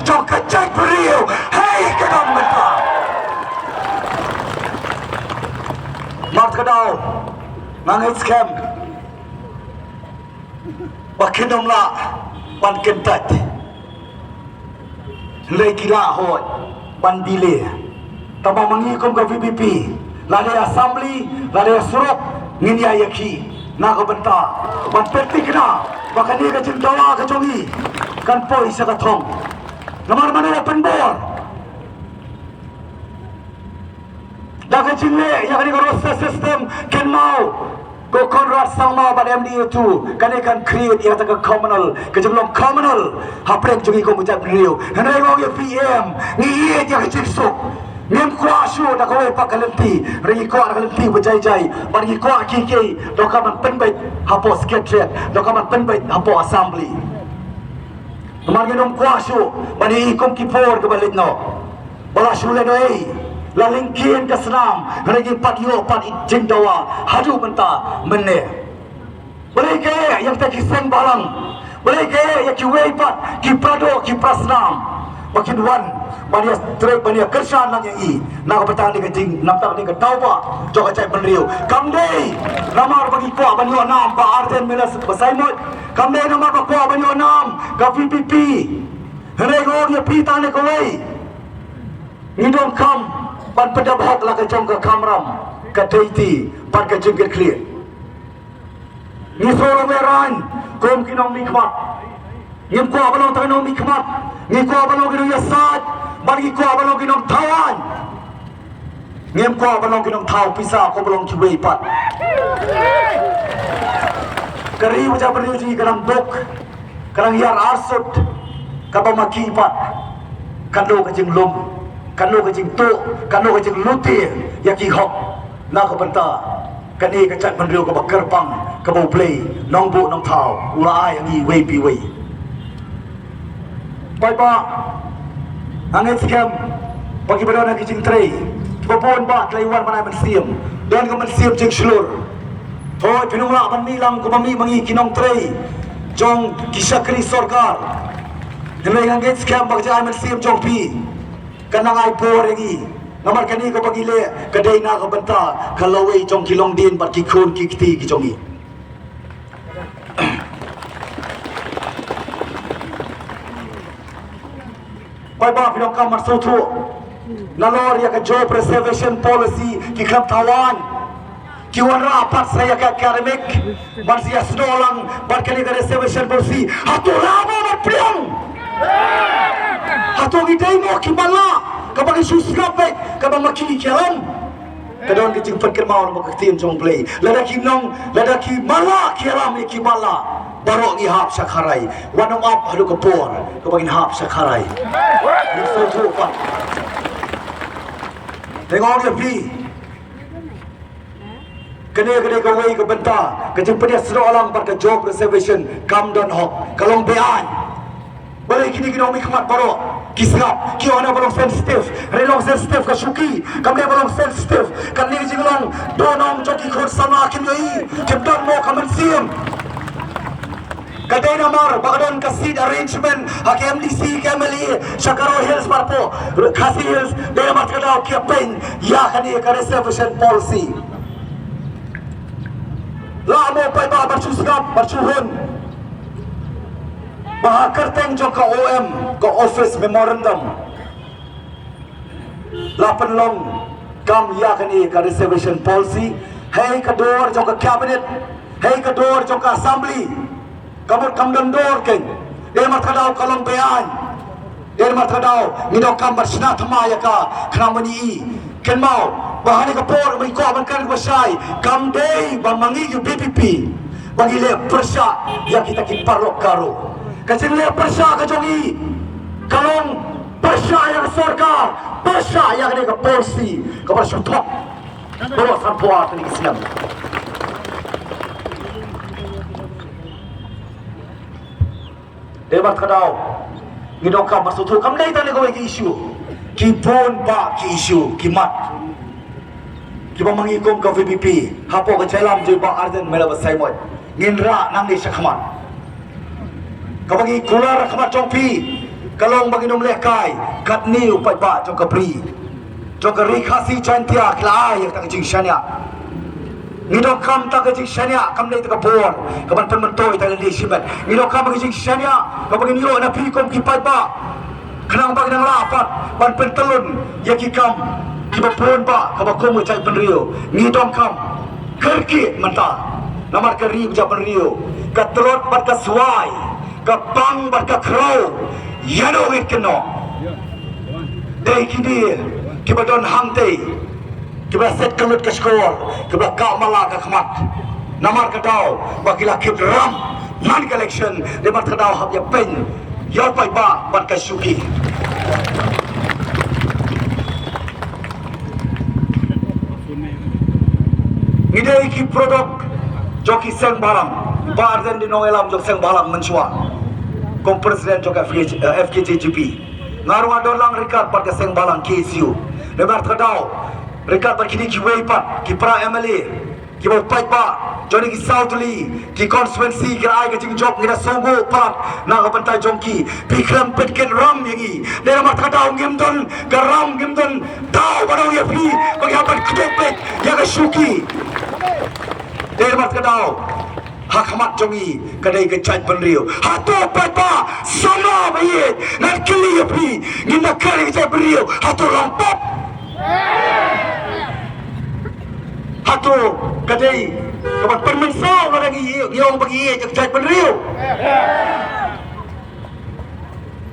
cho cái chạy beriu hey cái đồng mình ta mặt cái đầu ngang hết scam và khi đông lạ ban kinh tạch lê kỳ lạ hội ban đi lệ tao mà mangi công cái VPP là để assembly là để surup ngin ya yaki na ko banta ban petik na bakani ka cintawa ka chongi kan poi sa ka thong namar mana open bor da ka chinle ya kani ko roster system ken mau ko Conrad Sangma ban MDU2 kani kan create ya ta ka communal ka jumlong communal haprek chongi ko mujab riu hanai mo ya PM ni ye ya ka chiksuk Nim kuah syu nak kau pak kalenti, ringi kuah kalenti berjai-jai, bagi kuah kiki, dokaman penbait hapus sekretariat, dokaman penbait hapus assembly. Kemarin nom kuah syu, bagi ikum kipor kebalik no, bala syu lenoi, lalingkian ke senam, ringi pat yo pat jindawa, hadu benta mene. Boleh ke yang tak kiseng balang, boleh ke yang kiwei pat, kiprado kiprasnam, makin wan. Bania trek bania kersan nang yang i nak petang ni kecing nampak ni ketau pa jok cai penriu kam dei namar bagi kuah banyo nam pa arten melas basaimot kam dei namar pa kuah banyo nam ka VPP henai go ye pita ni koi ni dom kam ban pedabhak la ka jong ka kamram ka teiti par ka jengket clear ni solo meran kom kinong mikmat Ngim kuah balong tanong mikmat ni kuah balong kinong yasad bagi kuah balong kinong tawan ngem kuah balong kinong taw pisa ko balong kiwei pat kari wajah beriuji kanang dok kanang yar arsut kabamaki pat kando kajing lum kando kajing tu kando kajing lutir yaki hok na ko benta kani kacat menriu ko bakerbang ka bau play nong bu nong taw ula ai angi wei pi wei bye bye Angin scam bagi berada di jingtrai, kebun bat laiwan mana mensiam, dan kemensiam jeng selur. Oh, penunglah pemilang kemami mangi kinong trai, jong kisah kri sorkar. Hendak angin scam bagi jangan mensiam jong pi, kena ngai por lagi. Namar kani ko bagi le, kedai na ko benta, kalau wei jong kilong din bat kikun kikti kijongi. Bye-bye pinong kamar sotu nalor ya ke job preservation policy ki klub tawan ki wan rapat saya ke akademik bar sia snolang bar kali ke reservation policy hatu lama bar priang hatu gidai mo ki bala ka bagi susgap baik ka ba makili kialam kadon ki jing fakir mau mo kaktin jong play ladaki nong ladaki mala kialam ni ki bala barok ni hap sakharai wanong up hadu kapor ko bagin hap sakharai ni soju pa tengok le pi kene ko wei ko benta ke jing pedia sro alam par ke job reservation kam don hok kalong bean boleh kini kini omi khamat barok kisap ki ona balong sensitive relong sensitive ka suki kam dia balong sensitive kan ni jinglang donong joki khot sama kin yoi kebdan mo kamen siam Kadai namar bagdon kasid arrangement hak MDC Kamali Shakaro Hills parpo Khasi Hills dia namar kadau campaign ya kani ka reservation policy la mo pai ba bersusgap bersuhun bah kerteng jong ka OM ka office memorandum la penlong kam ya kani ka reservation policy hey kador jong ka cabinet hey kador jong ka assembly kamu kamdan dor keng dia matadau kalong bean dia matadau ngidok kambar sina thamaya ka khnamani i ken mau bahani ka por mai ko ban kan wasai kam dei bamangi yu BPP bagi le persya yang kita ki parlok karo kacin le persya ka jongi kalong persya yang sarkar persya yang ni ka polisi ka bersutok bolos kan puat ni siam Debat kadau ngidok kam masutu kam dai tani ko ki issue ki pon ba ki issue ki mat ki bamangi kom ka VPP hapo ka chelam je ba arden mela basai moi nginra nang ni sakhamat ka bagi kular khamat chongpi kalong banginom lekai kat niu pai ba jong kapri jong kari khasi chantia klai yang tak jing shania ngidok kam tak jing shania kam nei tak por kaman penmentoi tak di sibat ngidok kam jing shania ka bangin yo na pi kom ki pai ba kenang bagi nang lapat ban pentelun ya ki kam ki ba pon ba ka ba kom chai penrio ngidok kam kerki menta namar kari ja penrio ka telot bat ka suai ka pang bat ka krau yano wikno dei kidi kiba don hangte kiba set kalut ke skor kiba ka mala ka khmat namar ka daw bakila kid ram man collection de mat ka daw hab ya pen ya pai ba bat ka suki idei ki produk joki seng balang barden di noelam jok seng balang mensua kom presiden joka FKJGP ngaru adolang rekat pat seng balang KSU lebar tadau rekat pat kini ki weipat ki pra MLA ki bo pai ba joni ki Southly ki constituency ki ai ka jing jok ngira songo pat na ka pantai jongki bikram petken ram yangi dera mat tadau ngimdon garam ngimdon tau barau ya fi ko ya pat kdopet ya ka shuki dera mat tadau hakamat jongi kadai kecai penrio hato papa sama bayi nak kili api ginda kali kecai penrio hato lompat hato kadai kapan permensau lagi yang bagi kecai penrio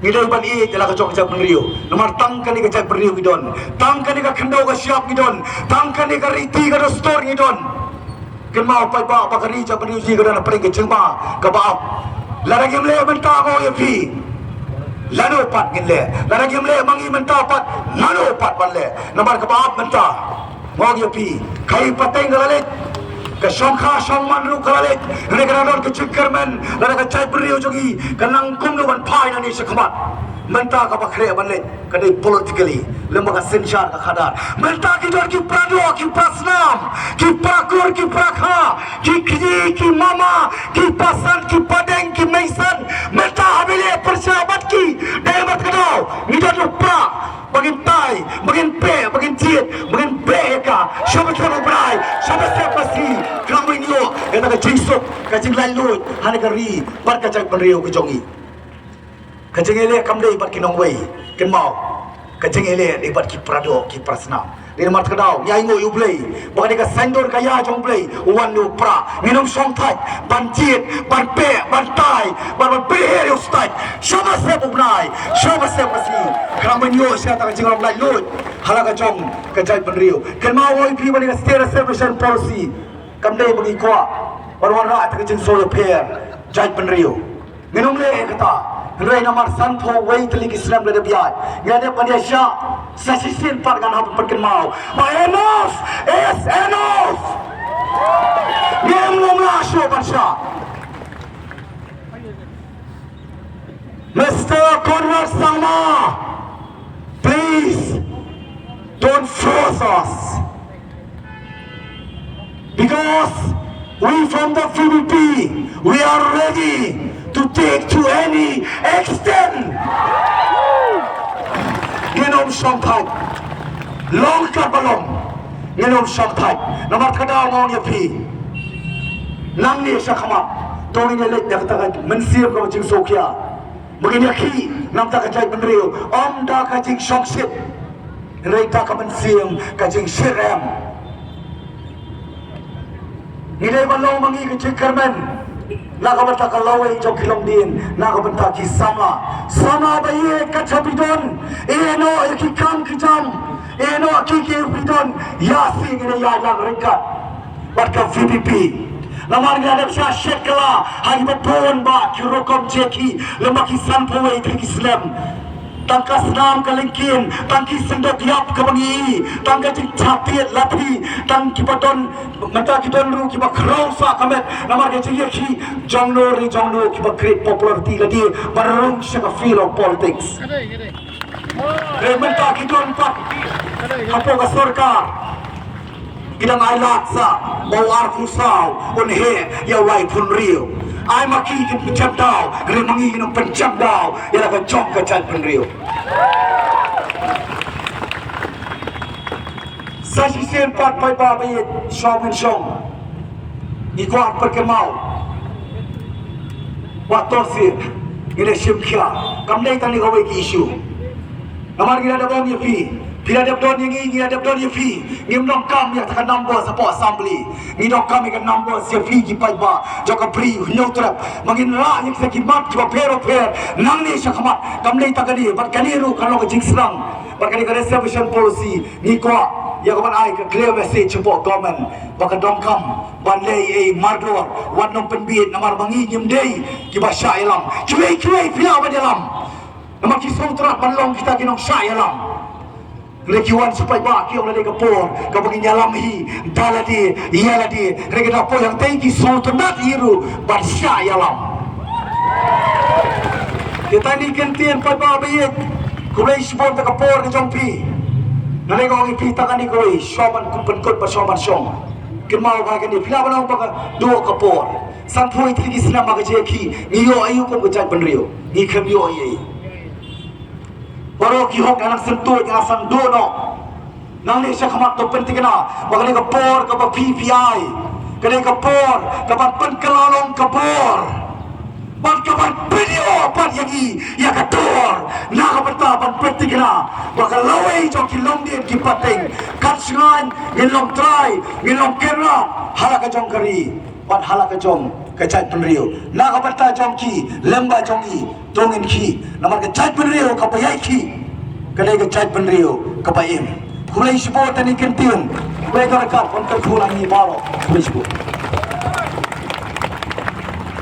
ngidon ban i telah kecok kecai penrio nomor tangkan ni kecai penrio ngidon tangkan ni ka kendau ka siap ngidon tangkan ni ka riti ka store ngidon kenal pai ba bakari ja bani ji gana pring ke chingma ka ba la ra gimle menta ko ye phi lano pat gile la ra gimle mangi menta pat lano pat balle namar ka ba menta mo ye phi kai pateng galale ka shongkha shongman ru galale ne kana don ke chikkerman la ra ka chai brio jogi kanang kum no ban phai na ni shakmat menta ka bakre balle kadai politically lembaga sensar ka khadar menta ki dor ki prado ki prasnam ki prakur ki prakha ki khiji ki mama ki pasan ki padeng ki meisan menta habile persahabat ki debat kadau ngidot pra bagin tai bagin pe bagin jiet bagin beka shabat ka brai shabat ka pasi kramai nyo eta ka jingsok ka jinglai lut hane ka ri par ka jai panriu ki jongi kacang ele kamdei bat kinong wei ken mau kacang ele di bat ki prado ki prasna di mat kadau nyai ngo yu play bak ni ka sandor kaya jong play wan nu pra minum song thai ban jiet ban pe ban tai ban pe yu stai shaba se bunai shaba se pasi kramai nyo sia ta jingom lai lut halaga jong kajai penriu ken mau oi pi ban ni ka state establishment policy kamdei bagi kwa warwara ta jing solo pair jai penriu minum le kata Rai namar santo wei telik Islam le biai ngade paniasya sasisin par gan hab perken mau enough is enough ngem ngomla sho bansha Mr. Conrad Sangma please don't force us because we from the Philippines we are ready to take to any extent. Ngenom songthai, long kabalom. Ngenom songthai. Namar kadau mau ye pi. Nang ni sakama. Toni ne lek dak tak mensiam ko jing sokia. Begini ki nam tak jai penriu. Om da ka jing songsit. Rei ta ka mensiam ka jing siram. Nilai balong mangi ke chikerman. Nakabanta ka laway jok kilong din nakabanta ki sama bayi ka chapidon eno ki kam ki jam eno ki pidon yasi ngene ya lang rekat bat ka VPP namar ngadep sya shekla hari bapon ba ki rokom cheki lemaki sampoe ki Islam tangka senam kalingkin tangki sendok yap kebangi tangka jing chapit lapi tang kipaton mata kiton ru kiba krausa kamet namar ke jing ki jongno kiba great popularity lagi barung shaka feel of politics mata kiton pak hapo ka sarkar kidang ai laksa bawar kusau on he ya wai pun rio ai maki kan pencam dau kena mangi kan pencam dau ialah kan jong ke cat penrio sashi sen pat pai ba bai shom ni kuat perkemau wator sir ini simkia kamdai tani kau bagi isu namar kita ada bom yafi kita ada don yang ini ada don yafi ngimnom kam ya takkan number support assembly ngidok kami kan number yafi ki pai ba joka pri nyotrap mangin ra yak sekimat ki pero nang ni syakamat kamdai takani bat kaniru kalau ke jingsrang bat kani reservation policy ni ko ya kawan ai ke clear message support government baka dongkam banlei mardor wadnom penbit namar bangi ngimdei ki ba syailam cuai pila ba dalam nama kisah terat balong kita kinong syayalam lekiwan supaya baki oleh kapur kau bagi nyalam hi daladi ialadi mereka apa yang tinggi sultanat iru bersyayalam kita ni kentian pada bayik kulai sebon tak kapur ke jompi nanti kau ipi takkan ni kulai syaman kumpenkut pasyaman syom kemau bahagian ni pila balong baka dua kapur sanpui tinggi senam baka jeki niyo ayu kum kejat penrio ni kemiyo ayu baru kihok anak sentuh yang asam dono nang ni syakamat tu penting kena bakal ke por ke PPI kena ke por ke penkelalong ke por ban ke video ban yang ketor nak bertahan penting kena bakal lawai jok kilom dia ki pateng kat sengan ngilom try ngilom kena halak jong kari ban halak jong kecai penrio nak bertahan jong ki lemba jong i tongin ki namar kecai penrio kapayai ki kena kecai penrio kapayim kulai sebut tani kentin kulai karakat untuk kulang ni baro kulai sebut